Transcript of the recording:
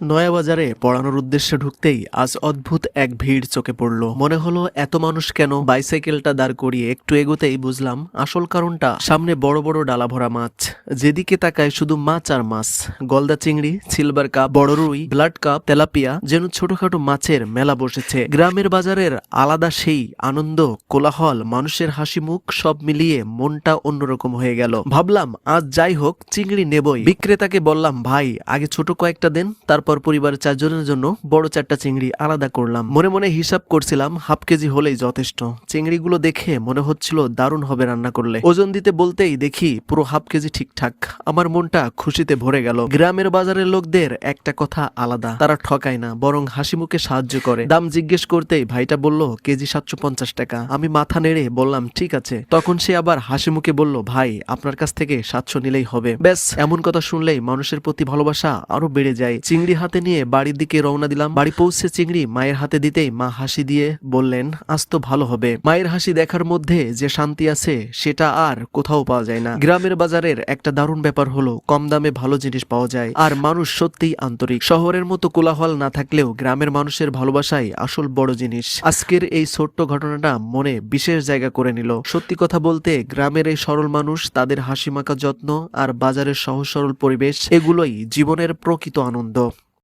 নয়াবাজারে পড়ানোর উদ্দেশ্যে ঢুকতেই আজ অদ্ভুত এক ভিড় চোখে পড়ল। মনে হলো এত মানুষ কেন? বাইসাইকেলটা দাঁড় করিয়ে একটু এগোতেই বুঝলাম আসল কারণটা। সামনে বড় বড় ডালা ভরা মাছ, যেদিকে তাকায় শুধু মাছ আর মাছ। গলদা চিংড়ি, সিলভার কাপ, বড় রুই, ব্লাড কাপ, তেলাপিয়া, যেন ছোটখাটো মাছের মেলা বসেছে। গ্রামের বাজারের আলাদা সেই আনন্দ, কোলাহল, মানুষের হাসি মুখ সব মিলিয়ে মনটা অন্যরকম হয়ে গেল। ভাবলাম আজ যাই হোক চিংড়ি নেবই। বিক্রেতাকে বললাম, ভাই আগে ছোট কয়েকটা দেন, তারপর পরিবারের 4 জনের জন্য বড় 4টা চিংড়ি আলাদা করলাম। মনে মনে হিসাব করছিলাম হাফ কেজি হলেই যথেষ্ট। চিংড়িগুলো দেখে মনে হচ্ছিল দারুণ হবে রান্না করলে। ওজন দিতে বলতেই দেখি পুরো হাফ কেজি ঠিকঠাক। আমার মনটা খুশিতে ভরে গেল। গ্রামের বাজারের লোকদের একটা কথা আলাদা, তারা ঠকায় না, বরং হাসি মুখে সাহায্য করে। দাম জিজ্ঞেস করতেই ভাইটা বলল কেজি 750 টাকা। আমি মাথা নেড়ে বললাম ঠিক আছে। তখন সে আবার হাসি মুখে বলল, ভাই আপনার কাছ থেকে 700 নিলেই হবে। ব্যাস, এমন কথা শুনলেই মানুষের প্রতি ভালোবাসা আরো বেড়ে যায়। চিংড়ি হাতে নিয়ে বাড়ির দিকে রওনা দিলাম। বাড়ি পৌঁছে চিংড়ি মায়ের হাতে দিতেই মা হাসি দিয়ে বললেন, আজ তো ভালো হবে। মায়ের হাসি দেখার মধ্যে যে শান্তি আছে সেটা আর কোথাও পাওয়া যায় না। গ্রামের বাজারের একটা দারুণ ব্যাপার হলো কম দামে ভালো জিনিস পাওয়া যায়, আর মানুষ সত্যিই আন্তরিক। শহরের মতো কোলাহল না থাকলেও গ্রামের মানুষের ভালোবাসাই আসল বড় জিনিস। আজকের এই ছোট্ট ঘটনাটা মনে বিশেষ জায়গা করে নিল। সত্যি কথা বলতে গ্রামের এই সরল মানুষ, তাদের হাসিমাখা যত্ন আর বাজারের সহজ সরল পরিবেশ, এগুলোই জীবনের প্রকৃত আনন্দ।